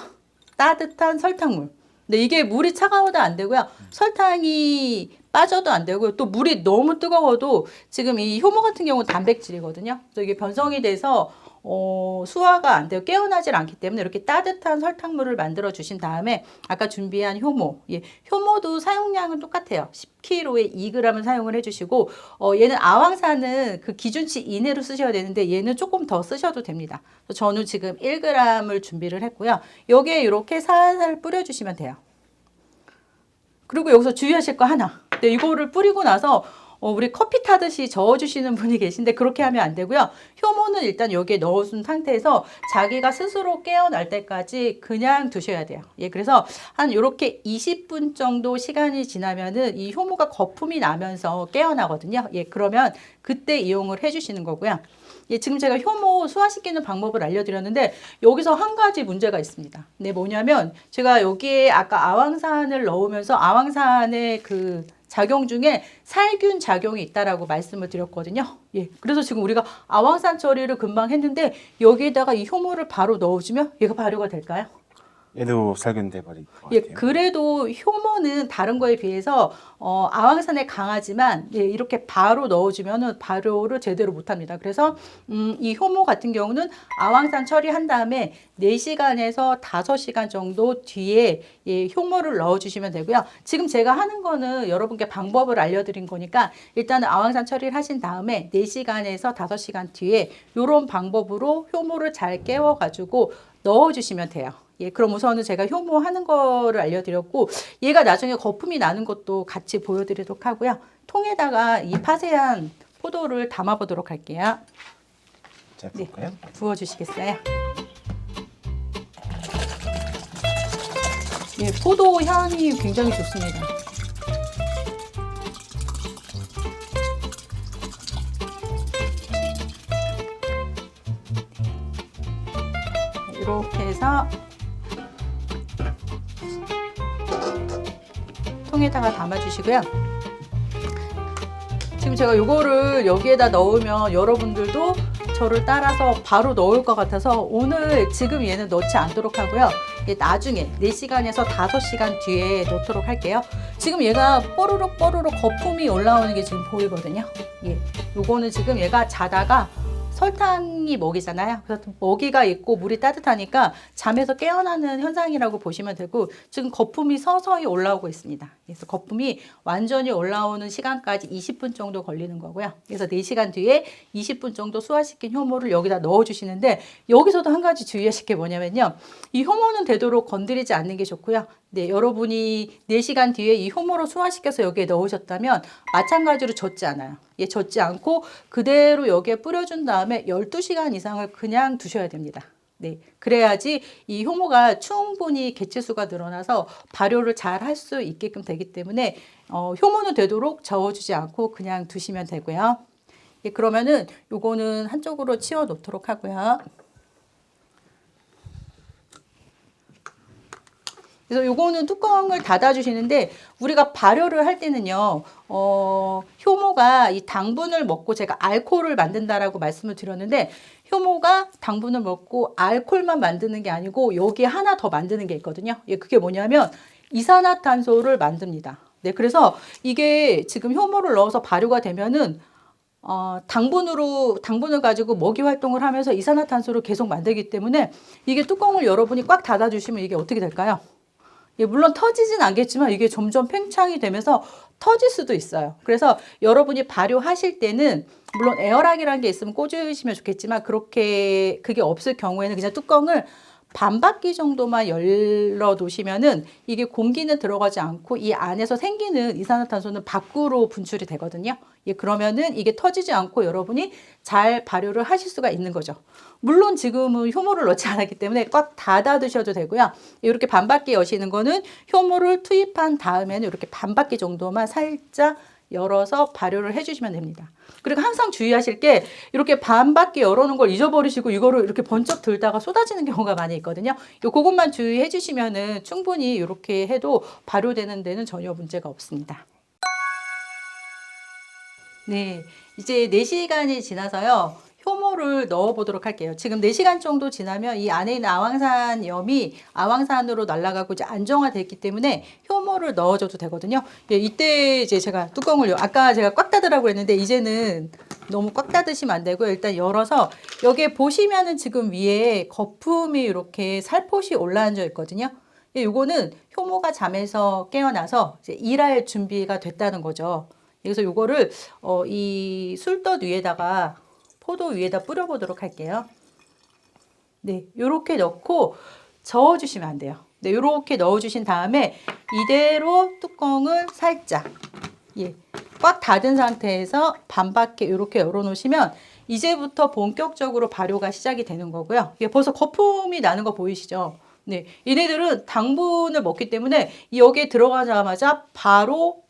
따뜻한 설탕물. 근데 이게 물이 차가워도 안 되고요. 설탕이 빠져도 안 되고요. 또 물이 너무 뜨거워도 지금 이 효모 같은 경우는 단백질이거든요. 그래서 이게 변성이 돼서 수화가 안 돼요. 깨어나질 않기 때문에 이렇게 따뜻한 설탕물을 만들어 주신 다음에 아까 준비한 효모, 예, 효모도 사용량은 똑같아요. 10kg에 2g을 사용을 해주시고 얘는 아황산은 그 기준치 이내로 쓰셔야 되는데 얘는 조금 더 쓰셔도 됩니다. 저는 지금 1g을 준비를 했고요. 여기에 이렇게 살살 뿌려주시면 돼요. 그리고 여기서 주의하실 거 하나. 네, 이거를 뿌리고 나서 우리 커피 타듯이 저어주시는 분이 계신데 그렇게 하면 안 되고요. 효모는 일단 여기에 넣어준 상태에서 자기가 스스로 깨어날 때까지 그냥 두셔야 돼요. 예, 그래서 한 이렇게 20분 정도 시간이 지나면은 이 효모가 거품이 나면서 깨어나거든요. 예, 그러면 그때 이용을 해주시는 거고요. 예, 지금 제가 효모 수화시키는 방법을 알려드렸는데 여기서 한 가지 문제가 있습니다. 네, 뭐냐면 제가 여기에 아까 아황산을 넣으면서 아황산의 그 작용 중에 살균 작용이 있다라고 말씀을 드렸거든요. 예, 그래서 지금 우리가 아황산 처리를 금방 했는데 여기에다가 이 효모를 바로 넣어주면 얘가 발효가 될까요? 얘도 살균돼 버린 것 같아요. 예, 그래도 효모는 다른 거에 비해서 아황산에 강하지만 예, 이렇게 바로 넣어주면은 발효를 제대로 못합니다. 그래서 이 효모 같은 경우는 아황산 처리한 다음에 4시간에서 5시간 정도 뒤에 예, 효모를 넣어주시면 되고요. 지금 제가 하는 거는 여러분께 방법을 알려드린 거니까 일단은 아황산 처리를 하신 다음에 4시간에서 5시간 뒤에 이런 방법으로 효모를 잘 깨워가지고 넣어주시면 돼요. 예, 그럼 우선은 제가 효모하는 거를 알려드렸고 얘가 나중에 거품이 나는 것도 같이 보여드리도록 하고요. 통에다가 이 파쇄한 포도를 담아보도록 할게요. 자, 볼까요? 네, 부어주시겠어요? 예, 포도 향이 굉장히 좋습니다. 이렇게 해서 통에다가 담아주시고요. 지금 제가 이거를 여기에다 넣으면 여러분들도 저를 따라서 바로 넣을 것 같아서 오늘 지금 얘는 넣지 않도록 하고요. 나중에 4시간에서 5시간 뒤에 넣도록 할게요. 지금 얘가 뽀로록 거품이 올라오는 게 지금 보이거든요. 예, 요거는 지금 얘가 자다가 설탕이 먹이잖아요. 그래서 먹이가 있고 물이 따뜻하니까 잠에서 깨어나는 현상이라고 보시면 되고 지금 거품이 서서히 올라오고 있습니다. 그래서 거품이 완전히 올라오는 시간까지 20분 정도 걸리는 거고요. 그래서 4시간 뒤에 20분 정도 수화시킨 효모를 여기다 넣어주시는데 여기서도 한 가지 주의하실 게 뭐냐면요. 이 효모는 되도록 건드리지 않는 게 좋고요. 네, 여러분이 4시간 뒤에 이 효모로 소화시켜서 여기에 넣으셨다면 마찬가지로 젖지 않아요. 예, 젖지 않고 그대로 여기에 뿌려준 다음에 12시간 이상을 그냥 두셔야 됩니다. 네, 그래야지 이 효모가 충분히 개체수가 늘어나서 발효를 잘 할 수 있게끔 되기 때문에 효모는 되도록 저어주지 않고 그냥 두시면 되고요. 예, 그러면은 요거는 한쪽으로 치워 놓도록 하고요. 그래서 요거는 뚜껑을 닫아 주시는데 우리가 발효를 할 때는요, 효모가 이 당분을 먹고 제가 알코올을 만든다라고 말씀을 드렸는데 효모가 당분을 먹고 알코올만 만드는 게 아니고 여기에 하나 더 만드는 게 있거든요. 예, 그게 뭐냐면 이산화탄소를 만듭니다. 네, 그래서 이게 지금 효모를 넣어서 발효가 되면은 당분을 가지고 먹이 활동을 하면서 이산화탄소를 계속 만들기 때문에 이게 뚜껑을 여러분이 꽉 닫아 주시면 이게 어떻게 될까요? 예, 물론 터지진 않겠지만 이게 점점 팽창이 되면서 터질 수도 있어요. 그래서 여러분이 발효하실 때는 물론 에어락이라는 게 있으면 꽂으시면 좋겠지만 그게 없을 경우에는 그냥 뚜껑을 반바퀴 정도만 열어 놓으시면은 이게 공기는 들어가지 않고 이 안에서 생기는 이산화탄소는 밖으로 분출이 되거든요. 예, 그러면은 이게 터지지 않고 여러분이 잘 발효를 하실 수가 있는 거죠. 물론 지금은 효모를 넣지 않았기 때문에 꽉 닫아 두셔도 되고요. 이렇게 반바퀴 여시는 거는 효모를 투입한 다음에는 이렇게 반바퀴 정도만 살짝 열어서 발효를 해주시면 됩니다. 그리고 항상 주의하실 게 이렇게 반바퀴 열어놓은 걸 잊어버리시고 이거를 이렇게 번쩍 들다가 쏟아지는 경우가 많이 있거든요. 그것만 주의해 주시면은 충분히 이렇게 해도 발효되는 데는 전혀 문제가 없습니다. 네, 이제 4시간이 지나서요. 효모를 넣어 보도록 할게요. 지금 4시간 정도 지나면 이 안에 있는 아황산염이 아황산으로 날아가고 이제 안정화됐기 때문에 효모를 넣어줘도 되거든요. 예, 이때 이제 제가 뚜껑을 아까 제가 꽉 닫으라고 했는데 이제는 너무 꽉 닫으시면 안 되고요. 일단 열어서 여기에 보시면은 지금 위에 거품이 이렇게 살포시 올라앉아 있거든요. 예, 요거는 효모가 잠에서 깨어나서 이제 일할 준비가 됐다는 거죠. 그래서 요거를 이 술떡 위에다가 포도 위에다 뿌려보도록 할게요. 네, 요렇게 넣고 저어주시면 안 돼요. 네, 요렇게 넣어주신 다음에 이대로 뚜껑을 살짝 꽉 닫은 상태에서 반바퀴 이렇게 열어놓으시면 이제부터 본격적으로 발효가 시작이 되는 거고요. 이게 벌써 거품이 나는 거 보이시죠? 네, 얘네들은 당분을 먹기 때문에 여기에 들어가자마자 바로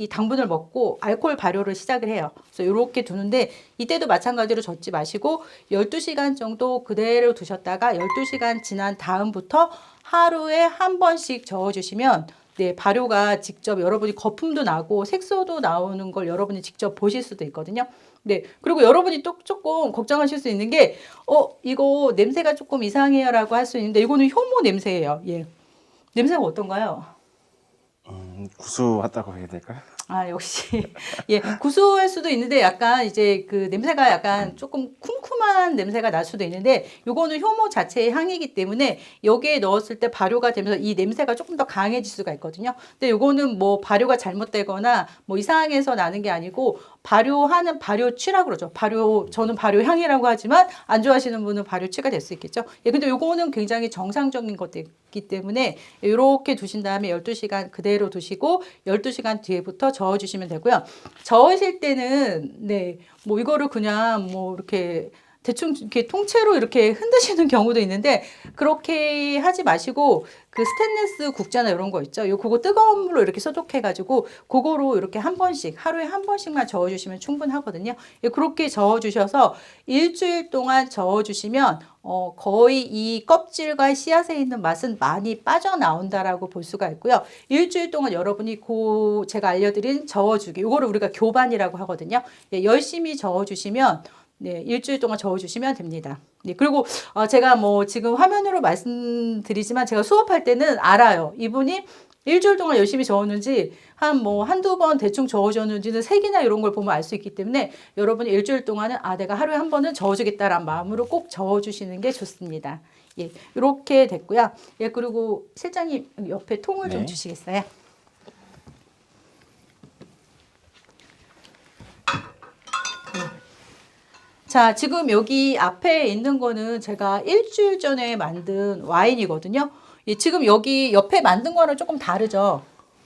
이 당분을 먹고 알코올 발효를 시작을 해요. 그래서 이렇게 두는데 이때도 마찬가지로 젓지 마시고 12시간 정도 그대로 두셨다가 12시간 지난 다음부터 하루에 한 번씩 저어주시면 네, 발효가 직접 여러분이 거품도 나고 색소도 나오는 걸 여러분이 직접 보실 수도 있거든요. 네, 그리고 여러분이 또 조금 걱정하실 수 있는 게 이거 냄새가 조금 이상해요 라고 할 수 있는데 이거는 효모 냄새예요. 예. 냄새가 어떤가요? 구수하다고 해야 될까요? 아, 역시. 예, 구수할 수도 있는데 약간 이제 그 냄새가 약간 조금 쿰쿰한 냄새가 날 수도 있는데 요거는 효모 자체의 향이기 때문에 여기에 넣었을 때 발효가 되면서 이 냄새가 조금 더 강해질 수가 있거든요. 근데 요거는 뭐 발효가 잘못되거나 뭐 이상해서 나는 게 아니고 발효하는 발효취라고 그러죠. 저는 발효향이라고 하지만 안 좋아하시는 분은 발효취가 될 수 있겠죠. 예, 근데 요거는 굉장히 정상적인 것이기 때문에 이렇게 두신 다음에 12시간 그대로 두시고 12시간 뒤에부터 저어주시면 되고요. 저으실 때는 네, 뭐 이거를 그냥 뭐 이렇게 대충 이렇게 통째로 이렇게 흔드시는 경우도 있는데 그렇게 하지 마시고 그 스테인리스 국자나 이런 거 있죠. 그거 뜨거운 물로 이렇게 소독해가지고 그거로 이렇게 한 번씩 하루에 한 번씩만 저어주시면 충분하거든요. 그렇게 저어주셔서 일주일 동안 저어주시면 거의 이 껍질과 씨앗에 있는 맛은 많이 빠져나온다라고 볼 수가 있고요. 일주일 동안 여러분이 제가 알려드린 저어주기, 이거를 우리가 교반이라고 하거든요. 열심히 저어주시면 네, 일주일 동안 저어주시면 됩니다. 네, 그리고 제가 뭐 지금 화면으로 말씀드리지만 제가 수업할 때는 알아요. 이분이 일주일 동안 열심히 저었는지 한두 번 대충 저어줬는지는 색이나 이런 걸 보면 알 수 있기 때문에 여러분이 일주일 동안은 내가 하루에 한 번은 저어주겠다라는 마음으로 꼭 저어주시는 게 좋습니다. 예, 이렇게 됐고요. 예, 그리고 실장님 옆에 통을 좀 주시겠어요? 자, 지금 여기 앞에 있는 거는 제가 일주일 전에 만든 와인이거든요. 예, 지금 여기 옆에 만든 거랑 조금 다르죠.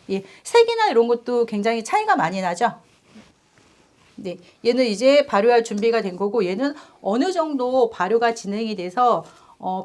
예, 색이나 이런 것도 굉장히 차이가 많이 나죠. 네, 얘는 이제 발효할 준비가 된 거고 얘는 어느 정도 발효가 진행이 돼서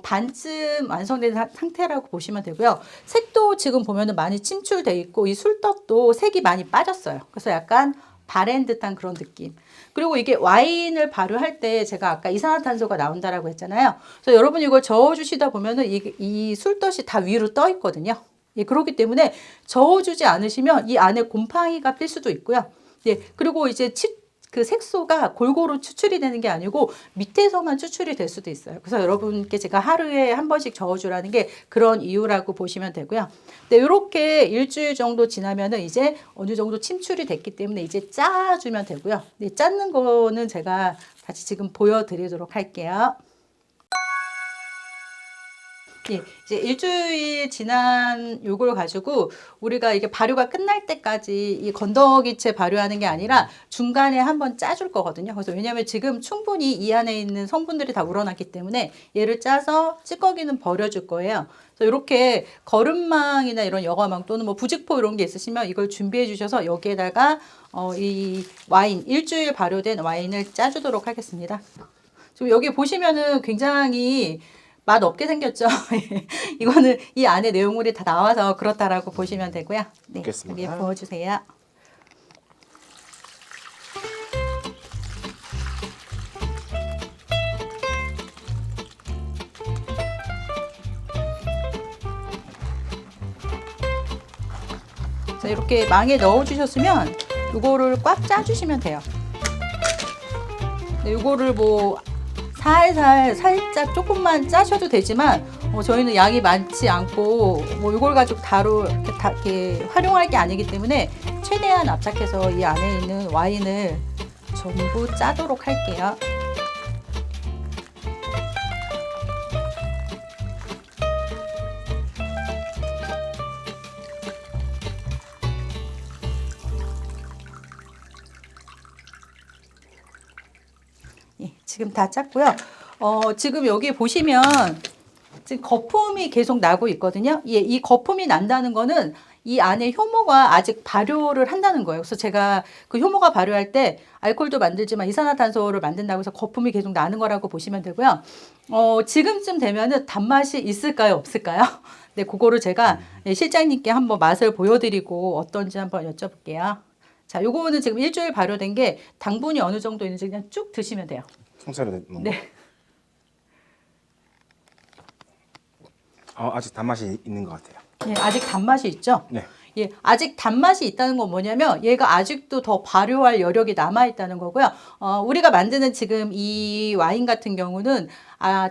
반쯤 완성된 상태라고 보시면 되고요. 색도 지금 보면은 많이 침출돼 있고 이 술떡도 색이 많이 빠졌어요. 그래서 약간 바랜 듯한 그런 느낌. 그리고 이게 와인을 발효할 때 제가 아까 이산화탄소가 나온다라고 했잖아요. 그래서 여러분이 이걸 저어주시다 보면은 이 술떡이 다 위로 떠 있거든요. 예, 그렇기 때문에 저어주지 않으시면 이 안에 곰팡이가 필 수도 있고요. 예, 그리고 이제 그 색소가 골고루 추출이 되는 게 아니고 밑에서만 추출이 될 수도 있어요. 그래서 여러분께 제가 하루에 한 번씩 저어주라는 게 그런 이유라고 보시면 되고요. 네, 이렇게 일주일 정도 지나면은 이제 어느 정도 침출이 됐기 때문에 이제 짜주면 되고요. 네, 짜는 거는 제가 다시 지금 보여드리도록 할게요. 예, 이제 일주일 지난 요걸 가지고 우리가 이게 발효가 끝날 때까지 이 건더기채 발효하는 게 아니라 중간에 한번 짜줄 거거든요. 그래서 왜냐하면 지금 충분히 이 안에 있는 성분들이 다 우러났기 때문에 얘를 짜서 찌꺼기는 버려줄 거예요. 그래서 이렇게 거름망이나 이런 여과망 또는 뭐 부직포 이런 게 있으시면 이걸 준비해 주셔서 여기에다가 이 와인, 일주일 발효된 와인을 짜주도록 하겠습니다. 지금 여기 보시면은 굉장히 맛 없게 생겼죠. 이거는 이 안에 내용물이 다 나와서 그렇다라고 보시면 되고요. 네, 먹겠습니다. 여기에 부어주세요. 자, 이렇게 망에 넣어주셨으면 이거를 꽉 짜주시면 돼요. 네, 이거를 뭐 살짝 조금만 짜셔도 되지만 저희는 양이 많지 않고 뭐 이걸 가지고 이렇게 활용할 게 아니기 때문에 최대한 압착해서 이 안에 있는 와인을 전부 짜도록 할게요. 예, 지금 다 짰고요. 지금 여기 보시면 지금 거품이 계속 나고 있거든요. 예, 이 거품이 난다는 거는 이 안에 효모가 아직 발효를 한다는 거예요. 그래서 제가 그 효모가 발효할 때 알코올도 만들지만 이산화탄소를 만든다고 해서 거품이 계속 나는 거라고 보시면 되고요. 지금쯤 되면은 단맛이 있을까요? 없을까요? 네, 그거를 제가 실장님께 한번 맛을 보여드리고 어떤지 한번 여쭤볼게요. 자, 요거는 지금 일주일 발효된 게 당분이 어느 정도 있는지 그냥 쭉 드시면 돼요. 통째로 넣는 네. 아직 단맛이 있는 것 같아요. 예, 아직 단맛이 있죠? 네. 예, 아직 단맛이 있다는 건 뭐냐면 얘가 아직도 더 발효할 여력이 남아있다는 거고요. 우리가 만드는 지금 이 와인 같은 경우는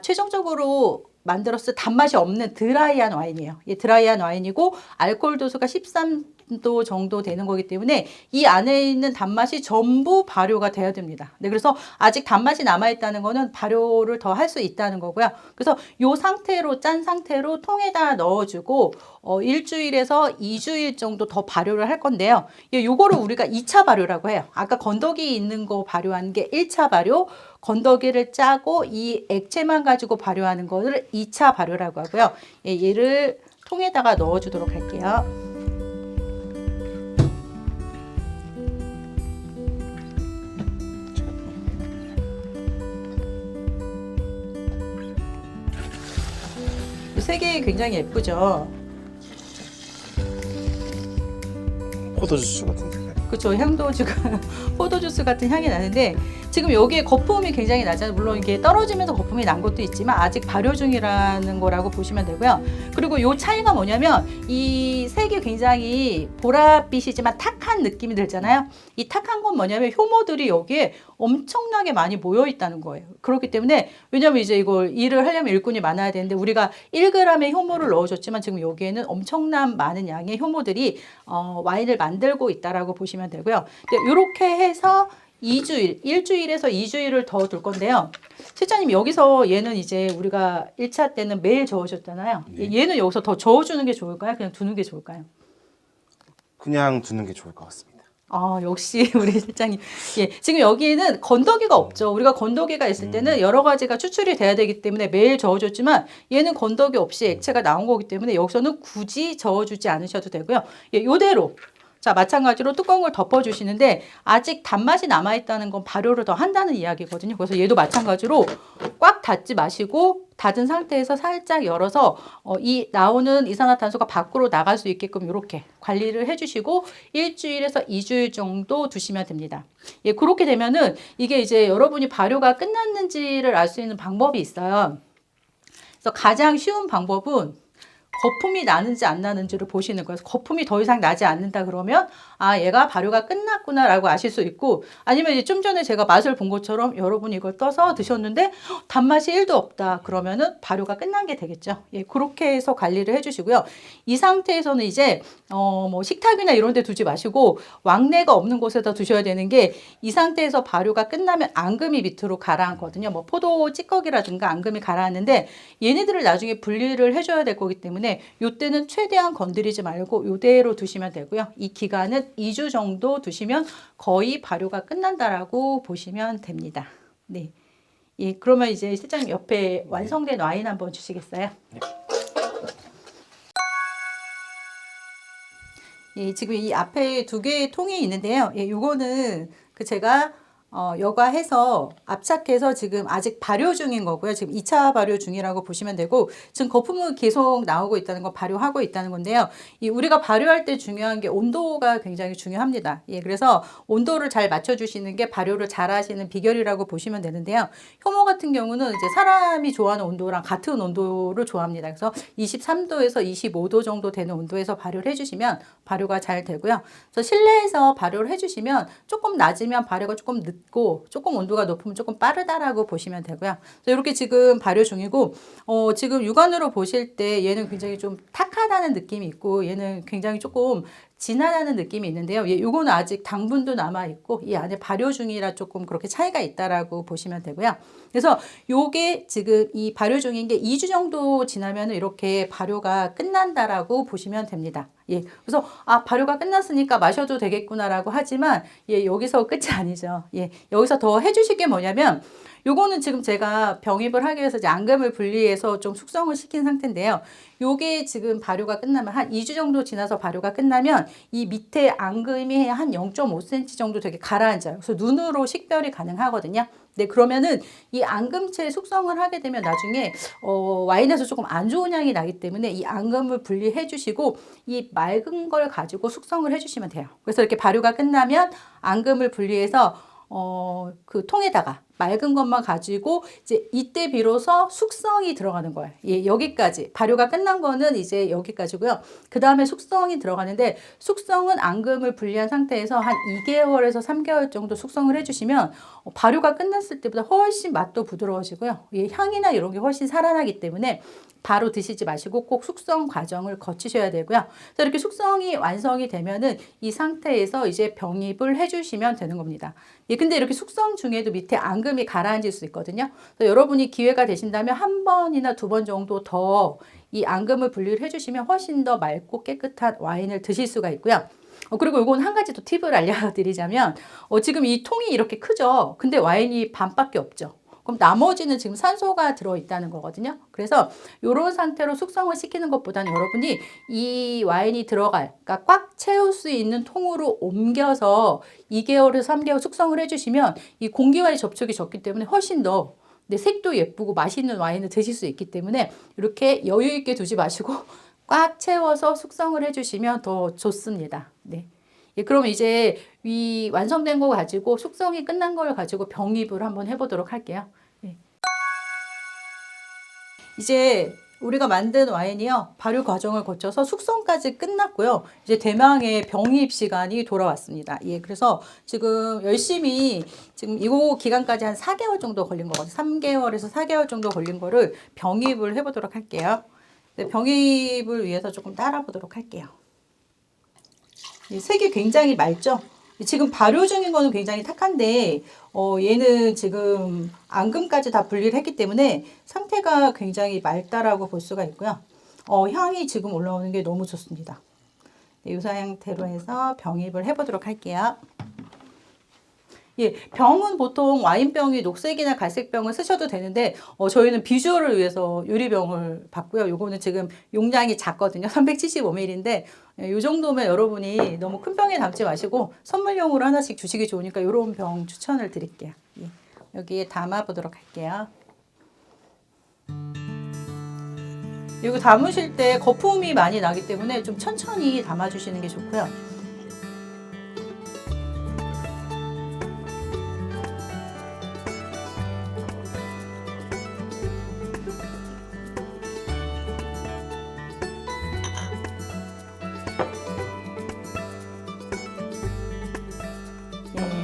최종적으로 만들었을 때 단맛이 없는 드라이한 와인이에요. 예, 드라이한 와인이고 알코올 도수가 13도 정도 되는 거기 때문에 이 안에 있는 단맛이 전부 발효가 돼야 됩니다. 네, 그래서 아직 단맛이 남아있다는 거는 발효를 더 할 수 있다는 거고요. 그래서 요 상태로 짠 상태로 통에다 넣어주고 일주일에서 2주일 정도 더 발효를 할 건데요. 예, 요거를 우리가 2차 발효라고 해요. 아까 건더기 있는 거 발효하는 게 1차 발효, 건더기를 짜고 이 액체만 가지고 발효하는 거를 2차 발효라고 하고요. 예, 얘를 통에다가 넣어주도록 할게요. 색이 굉장히 예쁘죠. 포도주스 같은 색깔. 그렇죠. 향도 지금 포도주스 같은 향이 나는데 지금 여기에 거품이 굉장히 나잖아요. 물론 이게 떨어지면서 거품이 난 것도 있지만 아직 발효 중이라는 거라고 보시면 되고요. 그리고 요 차이가 뭐냐면 이 색이 굉장히 보랏빛이지만 탁한 느낌이 들잖아요. 이 탁한 건 뭐냐면 효모들이 여기에 엄청나게 많이 모여 있다는 거예요. 그렇기 때문에 왜냐면 이제 이걸 일을 하려면 일꾼이 많아야 되는데 우리가 1g의 효모를 넣어줬지만 지금 여기에는 엄청난 많은 양의 효모들이 와인을 만들고 있다라고 보시면 되고요. 이렇게 해서 일주일에서 2주일을 더 둘 건데요. 실장님 여기서 얘는 이제 우리가 1차 때는 매일 저어줬잖아요. 네. 얘는 여기서 더 저어주는 게 좋을까요? 그냥 두는 게 좋을까요? 그냥 두는 게 좋을 것 같습니다. 아, 역시 우리 실장님. 예, 지금 여기에는 건더기가 없죠. 우리가 건더기가 있을 때는 여러 가지가 추출이 돼야 되기 때문에 매일 저어줬지만 얘는 건더기 없이 액체가 나온 거기 때문에 여기서는 굳이 저어주지 않으셔도 되고요. 예, 요대로. 자, 마찬가지로 뚜껑을 덮어주시는데 아직 단맛이 남아있다는 건 발효를 더 한다는 이야기거든요. 그래서 얘도 마찬가지로 꽉 닫지 마시고 닫은 상태에서 살짝 열어서 이 나오는 이산화탄소가 밖으로 나갈 수 있게끔 이렇게 관리를 해주시고 일주일에서 2주일 정도 두시면 됩니다. 예, 그렇게 되면은 이게 이제 여러분이 발효가 끝났는지를 알 수 있는 방법이 있어요. 그래서 가장 쉬운 방법은 거품이 나는지 안 나는지를 보시는 거예요. 거품이 더 이상 나지 않는다 그러면 아, 얘가 발효가 끝났구나라고 아실 수 있고, 아니면 이제 좀 전에 제가 맛을 본 것처럼 여러분이 이걸 떠서 드셨는데 단맛이 1도 없다 그러면은 발효가 끝난 게 되겠죠. 예, 그렇게 해서 관리를 해주시고요. 이 상태에서는 이제 뭐 식탁이나 이런 데 두지 마시고 왕래가 없는 곳에다 두셔야 되는 게, 이 상태에서 발효가 끝나면 앙금이 밑으로 가라앉거든요. 뭐 포도 찌꺼기라든가 앙금이 가라앉는데 얘네들을 나중에 분리를 해줘야 될 거기 때문에 요때는 최대한 건드리지 말고 요대로 두시면 되고요. 이 기간은 2주 정도 두시면 거의 발효가 끝난다라고 보시면 됩니다. 네. 예, 그러면 이제 실장님 옆에 완성된 와인 한번 주시겠어요? 예, 지금 이 앞에 두 개의 통이 있는데요. 예, 요거는 제가 여과해서 압착해서 지금 아직 발효 중인 거고요. 지금 2차 발효 중이라고 보시면 되고, 지금 거품은 계속 나오고 있다는 건 발효하고 있다는 건데요. 이 우리가 발효할 때 중요한 게 온도가 굉장히 중요합니다. 예, 그래서 온도를 잘 맞춰주시는 게 발효를 잘 하시는 비결이라고 보시면 되는데요. 효모 같은 경우는 이제 사람이 좋아하는 온도랑 같은 온도를 좋아합니다. 그래서 23도에서 25도 정도 되는 온도에서 발효를 해주시면 발효가 잘 되고요. 그래서 실내에서 발효를 해주시면 조금 낮으면 발효가 조금 늦고 조금 온도가 높으면 조금 빠르다라고 보시면 되고요. 이렇게 지금 발효 중이고, 지금 육안으로 보실 때 얘는 굉장히 좀 탁하다는 느낌이 있고 얘는 굉장히 조금 진하다는 느낌이 있는데요. 예, 요거는 아직 당분도 남아있고 이 안에 발효 중이라 조금 그렇게 차이가 있다라고 보시면 되고요. 그래서 요게 지금 이 발효 중인 게 2주 정도 지나면 이렇게 발효가 끝난다라고 보시면 됩니다. 예, 그래서 아, 발효가 끝났으니까 마셔도 되겠구나라고 하지만 예, 여기서 끝이 아니죠. 예, 여기서 더 해주실 게 뭐냐면, 요거는 지금 제가 병입을 하기 위해서 이제 앙금을 분리해서 좀 숙성을 시킨 상태인데요. 요게 지금 발효가 끝나면 한 2주 정도 지나서 발효가 끝나면 이 밑에 앙금이 한 0.5cm 정도 되게 가라앉아요. 그래서 눈으로 식별이 가능하거든요. 네, 그러면은 이 앙금채 숙성을 하게 되면 나중에 와인에서 조금 안 좋은 향이 나기 때문에 이 앙금을 분리해 주시고 이 맑은 걸 가지고 숙성을 해 주시면 돼요. 그래서 이렇게 발효가 끝나면 앙금을 분리해서 그 통에다가 맑은 것만 가지고 이제 이때 비로소 숙성이 들어가는 거예요. 예, 여기까지 발효가 끝난 거는 이제 여기까지고요. 그 다음에 숙성이 들어가는데, 숙성은 앙금을 분리한 상태에서 한 2개월에서 3개월 정도 숙성을 해주시면 발효가 끝났을 때보다 훨씬 맛도 부드러워지고요. 예, 향이나 이런 게 훨씬 살아나기 때문에 바로 드시지 마시고 꼭 숙성 과정을 거치셔야 되고요. 그래서 이렇게 숙성이 완성이 되면은 이 상태에서 이제 병입을 해주시면 되는 겁니다. 예, 근데 이렇게 숙성 중에도 밑에 앙금이 가라앉을 수 있거든요. 그래서 여러분이 기회가 되신다면 한 번이나 두 번 정도 더 이 앙금을 분리를 해주시면 훨씬 더 맑고 깨끗한 와인을 드실 수가 있고요. 그리고 이건 한 가지 또 팁을 알려드리자면, 지금 이 통이 이렇게 크죠. 근데 와인이 반밖에 없죠. 그럼 나머지는 지금 산소가 들어있다는 거거든요. 그래서 이런 상태로 숙성을 시키는 것보다는 여러분이 이 와인이 들어갈, 그러니까 꽉 채울 수 있는 통으로 옮겨서 2개월에서 3개월 숙성을 해주시면 이 공기와의 접촉이 적기 때문에 훨씬 더 색도 예쁘고 맛있는 와인을 드실 수 있기 때문에 이렇게 여유 있게 두지 마시고 꽉 채워서 숙성을 해주시면 더 좋습니다. 네. 예, 그럼 이제 이 완성된 거 가지고 숙성이 끝난 걸 가지고 병입을 한번 해보도록 할게요. 예. 이제 우리가 만든 와인이요, 발효 과정을 거쳐서 숙성까지 끝났고요. 이제 대망의 병입 시간이 돌아왔습니다. 예, 그래서 지금 열심히 지금 이거 기간까지 한 4개월 정도 걸린 거거든요. 3개월에서 4개월 정도 걸린 거를 병입을 해보도록 할게요. 네, 병입을 위해서 조금 따라 보도록 할게요. 색이 굉장히 맑죠? 지금 발효 중인 거는 굉장히 탁한데 얘는 지금 앙금까지 다 분리를 했기 때문에 상태가 굉장히 맑다라고 볼 수가 있고요. 향이 지금 올라오는 게 너무 좋습니다. 이 상태로 해서 병입을 해보도록 할게요. 예, 병은 보통 와인병이 녹색이나 갈색병을 쓰셔도 되는데 저희는 비주얼을 위해서 유리병을 봤고요. 요거는 지금 용량이 작거든요. 375ml인데 이 정도면 여러분이 너무 큰 병에 담지 마시고 선물용으로 하나씩 주시기 좋으니까 이런 병 추천을 드릴게요. 예, 여기에 담아 보도록 할게요. 이거 담으실 때 거품이 많이 나기 때문에 좀 천천히 담아 주시는 게 좋고요.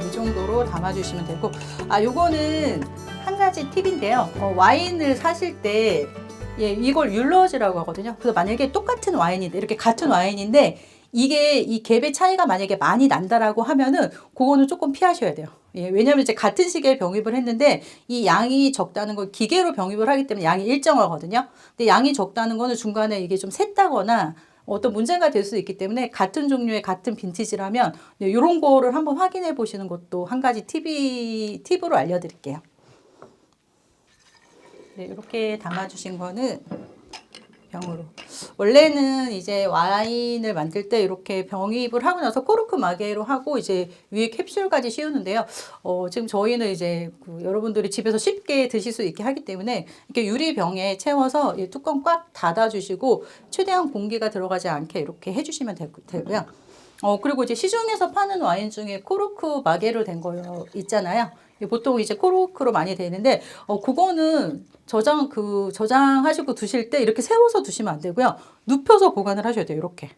이 정도로 담아주시면 되고, 요거는 한 가지 팁인데요. 와인을 사실 때, 이걸 율러지라고 하거든요. 그래서 만약에 똑같은 와인인데, 이렇게 같은 와인인데, 이게 이 갭의 차이가 만약에 많이 난다라고 하면은, 그거는 조금 피하셔야 돼요. 왜냐면 이제 같은 시기에 병입을 했는데, 이 양이 적다는 건 기계로 병입을 하기 때문에 양이 일정하거든요. 근데 양이 적다는 거는 중간에 이게 좀 샜다거나, 어떤 문제가 될 수 있기 때문에 같은 종류의 같은 빈티지라면 이런 거를 한번 확인해 보시는 것도 한 가지 팁으로 알려드릴게요. 네, 이렇게 담아주신 거는 병으로. 원래는 이제 와인을 만들 때 이렇게 병입을 하고 나서 코르크 마개로 하고 이제 위에 캡슐까지 씌우는데요. 지금 저희는 이제 여러분들이 집에서 쉽게 드실 수 있게 하기 때문에 이렇게 유리병에 채워서 이 뚜껑 꽉 닫아주시고 최대한 공기가 들어가지 않게 이렇게 해주시면 되고요. 그리고 이제 시중에서 파는 와인 중에 코르크 마개로 된 거 있잖아요. 보통 이제 코르크로 많이 되는데, 그거는 저장하시고 두실 때 이렇게 세워서 두시면 안 되고요. 눕혀서 보관을 하셔야 돼요. 이렇게.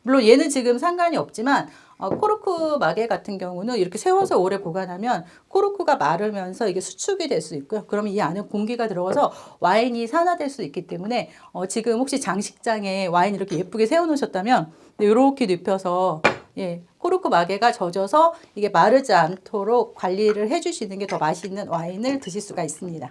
물론 얘는 지금 상관이 없지만, 코르크 마개 같은 경우는 이렇게 세워서 오래 보관하면 코르크가 마르면서 이게 수축이 될 수 있고요. 그러면 이 안에 공기가 들어가서 와인이 산화될 수 있기 때문에, 지금 혹시 장식장에 와인 이렇게 예쁘게 세워놓으셨다면, 이렇게 눕혀서, 코르크 마개가 젖어서 이게 마르지 않도록 관리를 해주시는 게 더 맛있는 와인을 드실 수가 있습니다.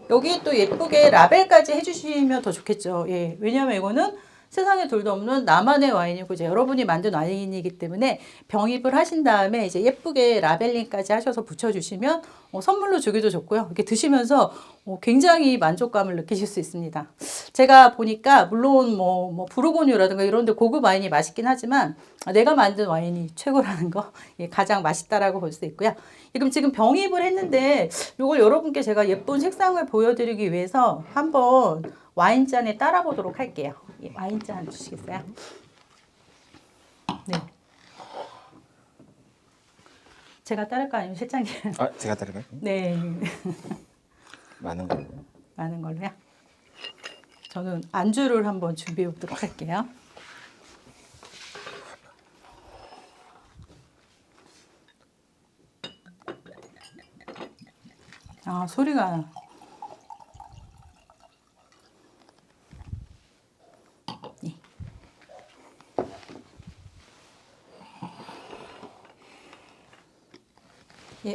여기 또 예쁘게 라벨까지 해주시면 더 좋겠죠. 왜냐하면 이거는 세상에 둘도 없는 나만의 와인이고 이제 여러분이 만든 와인이기 때문에 병입을 하신 다음에 이제 예쁘게 라벨링까지 하셔서 붙여주시면 선물로 주기도 좋고요. 이렇게 드시면서 굉장히 만족감을 느끼실 수 있습니다. 제가 보니까 물론 뭐 부르고뉴라든가 이런 데 고급 와인이 맛있긴 하지만 내가 만든 와인이 최고라는 거 가장 맛있다라고 볼 수 있고요. 그럼 지금 병입을 했는데 이걸 여러분께 제가 예쁜 색상을 보여드리기 위해서 한번 와인잔에 따라 보도록 할게요. 와인잔 주시겠어요? 네. 제가 따를까 아니면 실장님? 제가 따를까요? 네. 많은 걸로. 많은 걸로요? 저는 안주를 한번 준비해 보도록 할게요. 소리가.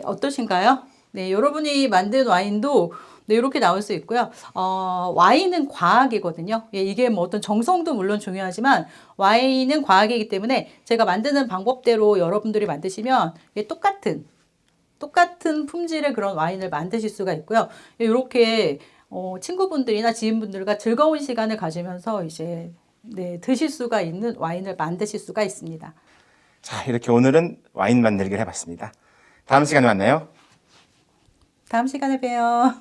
어떠신가요? 네, 여러분이 만든 와인도 이렇게 나올 수 있고요. 와인은 과학이거든요. 이게 뭐 어떤 정성도 물론 중요하지만 와인은 과학이기 때문에 제가 만드는 방법대로 여러분들이 만드시면 똑같은 품질의 그런 와인을 만드실 수가 있고요. 이렇게 친구분들이나 지인분들과 즐거운 시간을 가지면서 이제 드실 수가 있는 와인을 만드실 수가 있습니다. 자, 이렇게 오늘은 와인 만들기를 해봤습니다. 다음 시간에 만나요. 다음 시간에 봬요.